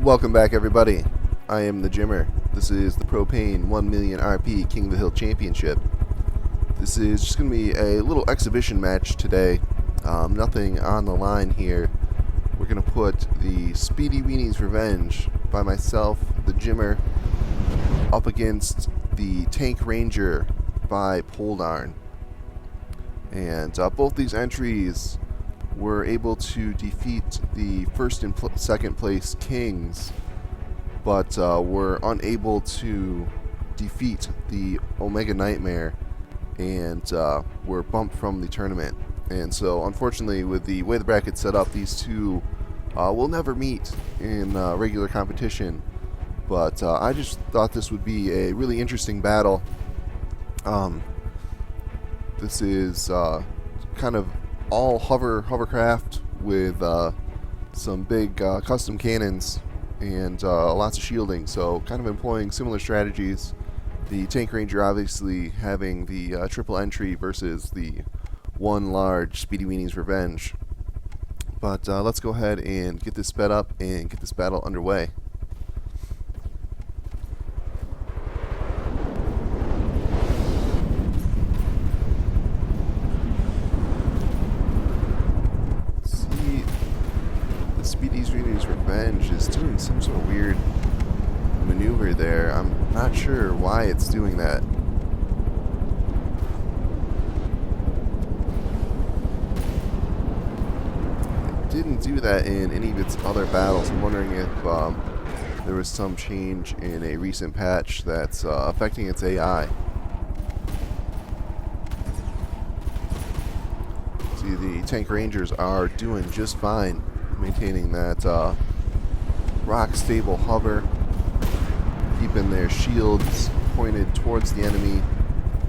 Welcome back, everybody. I am the Jimmer. This is the Propane 1 million RP King of the Hill Championship. This is just going to be a little exhibition match today. Nothing on the line here. We're going to put the Speedy Weenie's Revenge by myself, the Jimmer, up against the Tank Ranger by Poldarn. And both these entries were able to defeat the first and second place Kings, but were unable to defeat the Omega Nightmare and were bumped from the tournament. And so, unfortunately, with the way the bracket's set up, these two will never meet in regular competition. But I just thought this would be a really interesting battle. This is kind of all hovercraft with some big custom cannons and lots of shielding, so kind of employing similar strategies. The Tank Ranger obviously having the triple entry versus the one large Speedy Weenie's Revenge. But let's go ahead and get this sped up and get this battle underway. Speedy Weenie's Revenge is doing some sort of weird maneuver there. I'm not sure why it's doing that. It didn't do that in any of its other battles. I'm wondering if there was some change in a recent patch that's affecting its AI. See, the Tank Rangers are doing just fine, maintaining that rock stable hover, keeping their shields pointed towards the enemy,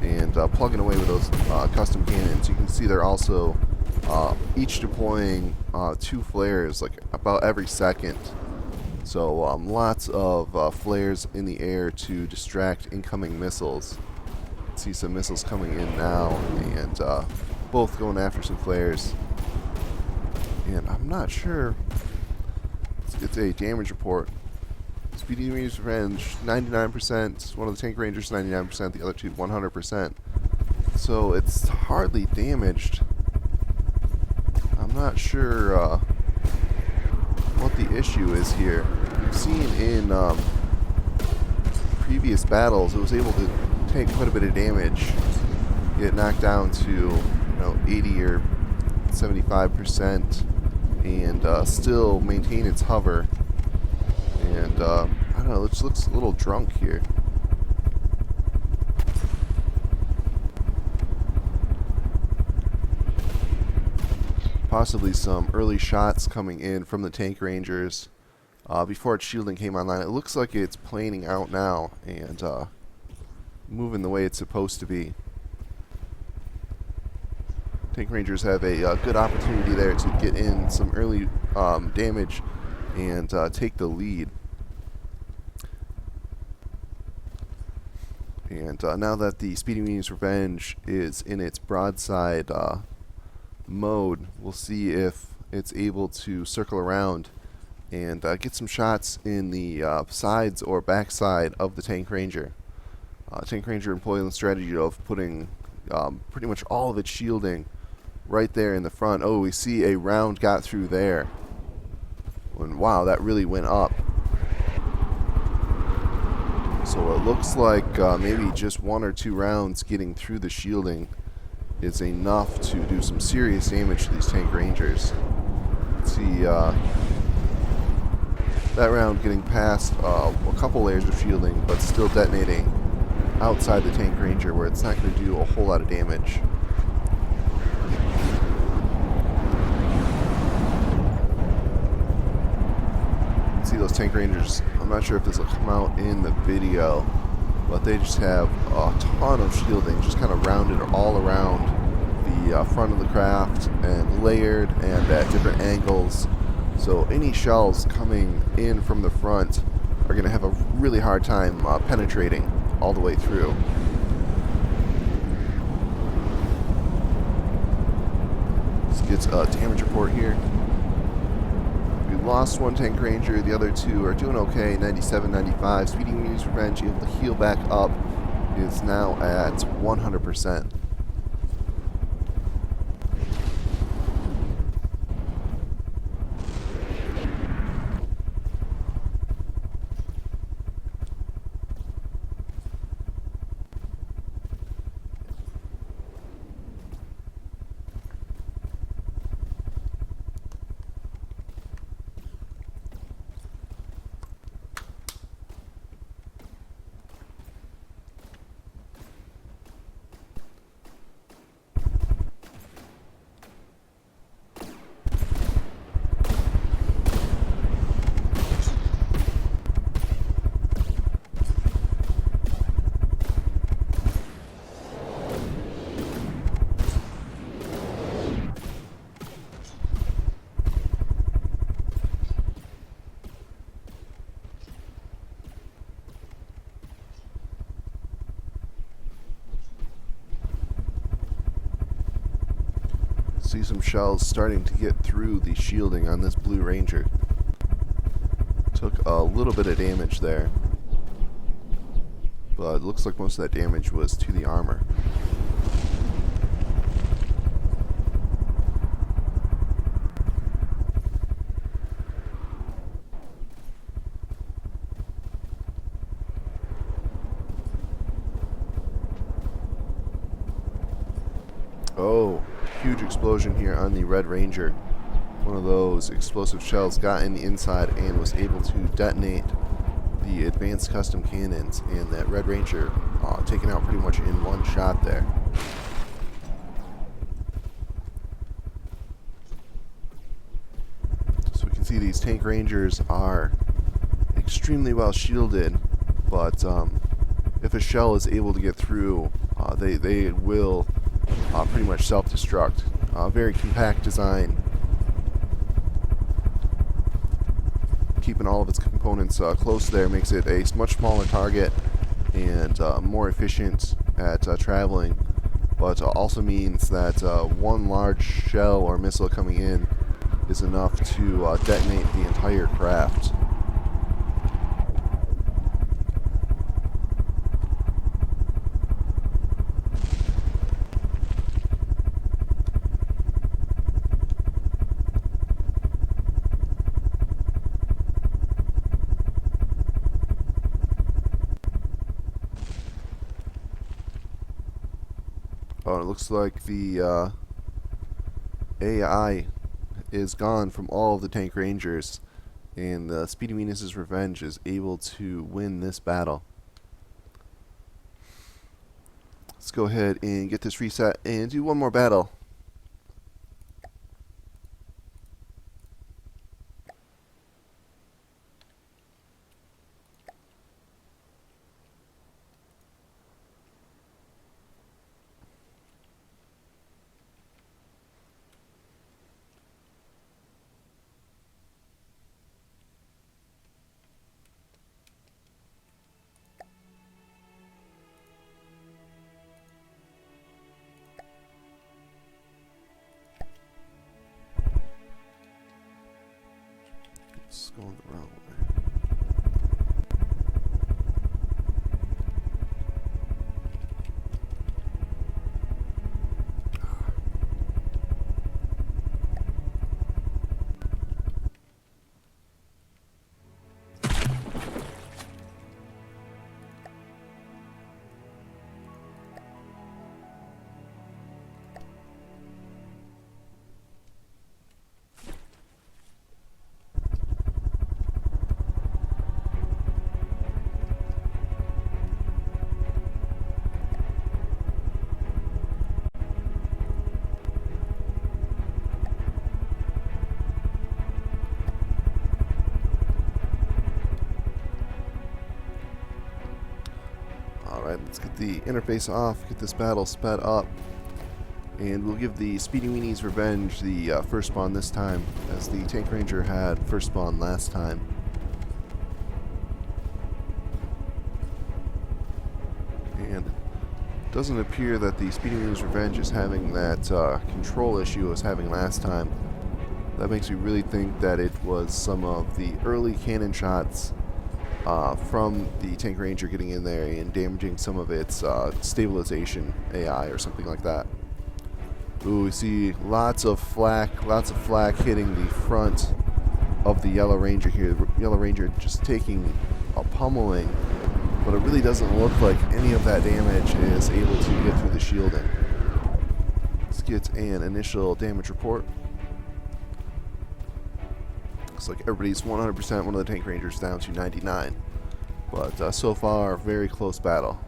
and plugging away with those custom cannons. You can see they're also each deploying 2 flares like about every second. So lots of flares in the air to distract incoming missiles. See some missiles coming in now, and both going after some flares. And I'm not sure. It's a damage report. Speedy Weenie's Revenge, 99%. One of the Tank Rangers, 99%. The other two, 100%. So it's hardly damaged. I'm not sure what the issue is here. We've seen in previous battles, it was able to take quite a bit of damage, get knocked down to 80 or 75%. And still maintain its hover. And I don't know, it just looks a little drunk here. Possibly some early shots coming in from the Tank Rangers before its shielding came online. It looks like it's planing out now and moving the way it's supposed to be. Tank Rangers have a good opportunity there to get in some early damage and take the lead. And now that the Speedy Weenie's Revenge is in its broadside mode, we'll see if it's able to circle around and get some shots in the sides or backside of the Tank Ranger. Tank Ranger employing the strategy of putting pretty much all of its shielding right there in the front. Oh, we see a round got through there. And wow, that really went up. So it looks like maybe just 1 or 2 rounds getting through the shielding is enough to do some serious damage to these Tank Rangers. Let's see, that round getting past a couple layers of shielding, but still detonating outside the Tank Ranger, where it's not going to do a whole lot of damage. See those Tank Rangers, I'm not sure if this will come out in the video, but they just have a ton of shielding just kind of rounded all around the front of the craft and layered and at different angles. So any shells coming in from the front are going to have a really hard time penetrating all the way through. Let's get a damage report here. lost one tank ranger. The other two are doing okay. 97, 95. Speedy Weenies Revenge able to heal back up. Is now at 100%. See some shells starting to get through the shielding on this Blue Ranger. Took a little bit of damage there, but it looks like most of that damage was to the armor. Oh, huge explosion here on the Red Ranger. One of those explosive shells got in the inside and was able to detonate the advanced custom cannons, and that Red Ranger taken out pretty much in one shot there. So we can see these tank rangers are extremely well shielded, but if a shell is able to get through, they will pretty much self-destruct. Very compact design, keeping all of its components close there makes it a much smaller target and more efficient at traveling, but also means that one large shell or missile coming in is enough to detonate the entire craft. Oh, it looks like the AI is gone from all of the tank rangers, and the Speedy Venus's Revenge is able to win this battle. Let's go ahead and get this reset and do one more battle. It's going the wrong way. Alright, let's get the interface off, get this battle sped up, and we'll give the Speedy Weenies Revenge the first spawn this time, as the Tank Ranger had first spawn last time. And it doesn't appear that the Speedy Weenies Revenge is having that control issue it was having last time. That makes me really think that it was some of the early cannon shots from the Tank Ranger getting in there and damaging some of its stabilization AI or something like that. Ooh, we see lots of flak hitting the front of the Yellow Ranger here. The Yellow Ranger just taking a pummeling, but it really doesn't look like any of that damage is able to get through the shielding. Let's get an initial damage report. Looks like everybody's 100%. One of the Tank Rangers down to 99. But so far, very close battle.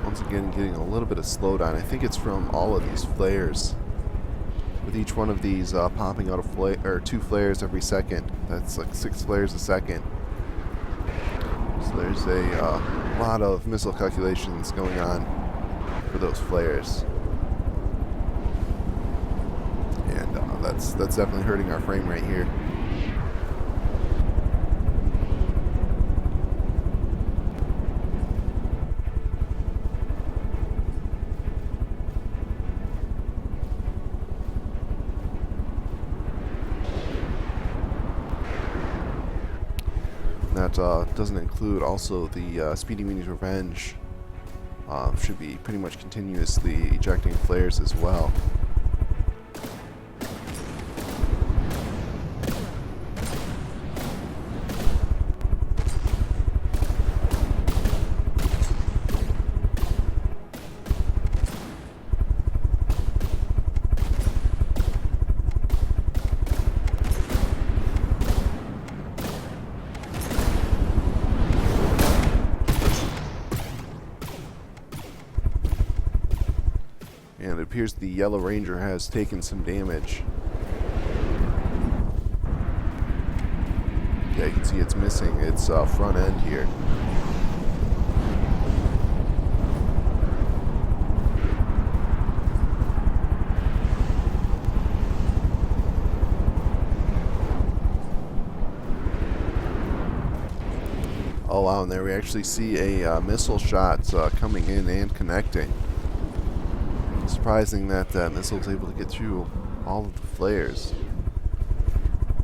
Once again, getting a little bit of slowdown. I think it's from all of these flares. With each one of these popping out of 2 flares every second. That's like 6 flares a second. So there's a lot of missile calculations going on for those flares. And that's definitely hurting our frame rate here. That doesn't include also the Speedy Meany's Revenge. Should be pretty much continuously ejecting flares as well. And it appears the Yellow Ranger has taken some damage. Yeah, you can see it's missing its front end here. Oh wow, and there we actually see a missile shot coming in and connecting. Surprising that that missile was able to get through all of the flares.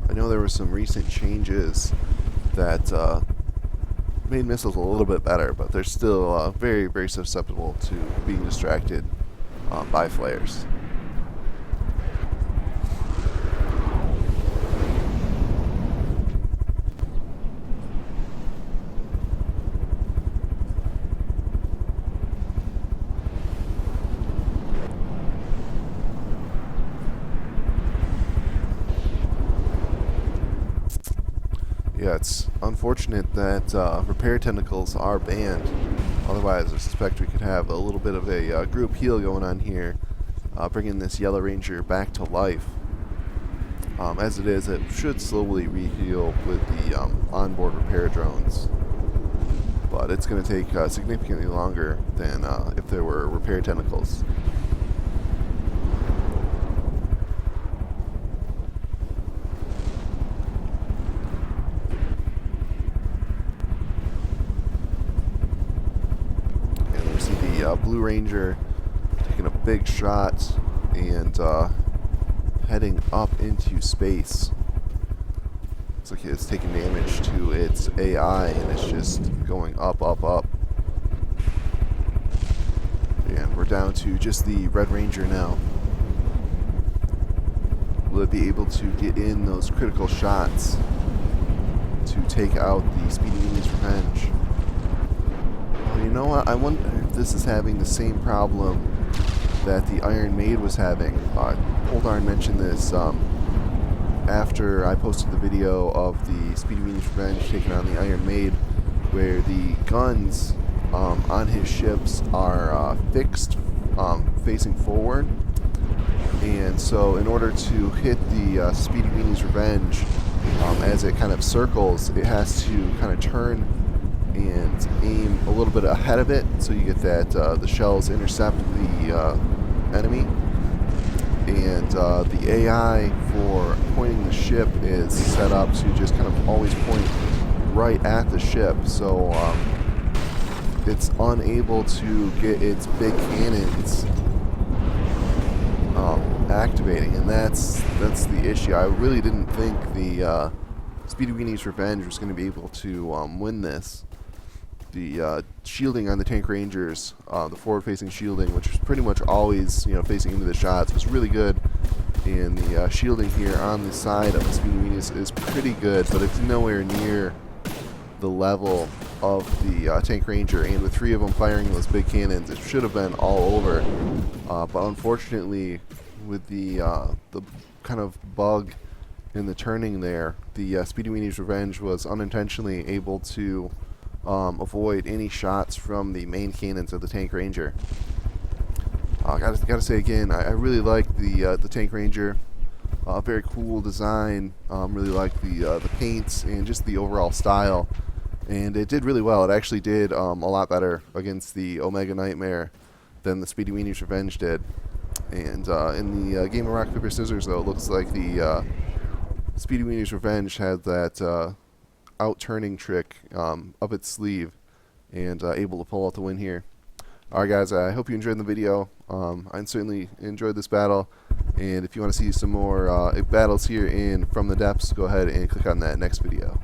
I know there were some recent changes that made missiles a little bit better, but they're still very, very susceptible to being distracted by flares. Yeah, it's unfortunate that repair tentacles are banned. Otherwise, I suspect we could have a little bit of a group heal going on here, bringing this Yellow Ranger back to life. As it is, it should slowly re-heal with the onboard repair drones. But it's going to take significantly longer than if there were repair tentacles. Blue Ranger taking a big shot and heading up into space. Looks like it's taking damage to its AI and it's just going up, up, up. And we're down to just the Red Ranger now. Will it be able to get in those critical shots to take out the Speedy Meany's Revenge? Well, you know what? I wonder if this is having the same problem that the Iron Maid was having. Poldarn mentioned this after I posted the video of the Speedy Weenie's Revenge taking on the Iron Maid, where the guns on his ships are fixed facing forward. And so in order to hit the Speedy Weenie's Revenge, as it kind of circles, it has to kind of turn and aim a little bit ahead of it, so you get that the shells intercept the enemy. And the AI for pointing the ship is set up to just kind of always point right at the ship, so it's unable to get its big cannons activating, and that's the issue. I really didn't think the Speedy Weenie's Revenge was going to be able to win this. The shielding on the Tank Rangers, the forward-facing shielding, which is pretty much always facing into the shots, was really good. And the shielding here on the side of the Speedy Weenies is pretty good, but it's nowhere near the level of the Tank Ranger. And with 3 of them firing those big cannons, it should have been all over. But unfortunately, with the kind of bug in the turning there, the Speedy Weenie's Revenge was unintentionally able to avoid any shots from the main cannons of the Tank Ranger. Gotta say again, I really like the Tank Ranger. Very cool design. Really like the paints and just the overall style. And it did really well. It actually did a lot better against the Omega Nightmare than the Speedy Weenie's Revenge did. And in the game of Rock, Paper, Scissors, though, it looks like the Speedy Weenie's Revenge had that out-turning trick up its sleeve and able to pull out the win here. Alright guys, I hope you enjoyed the video. I certainly enjoyed this battle, and if you want to see some more battles here in From the Depths, go ahead and click on that next video.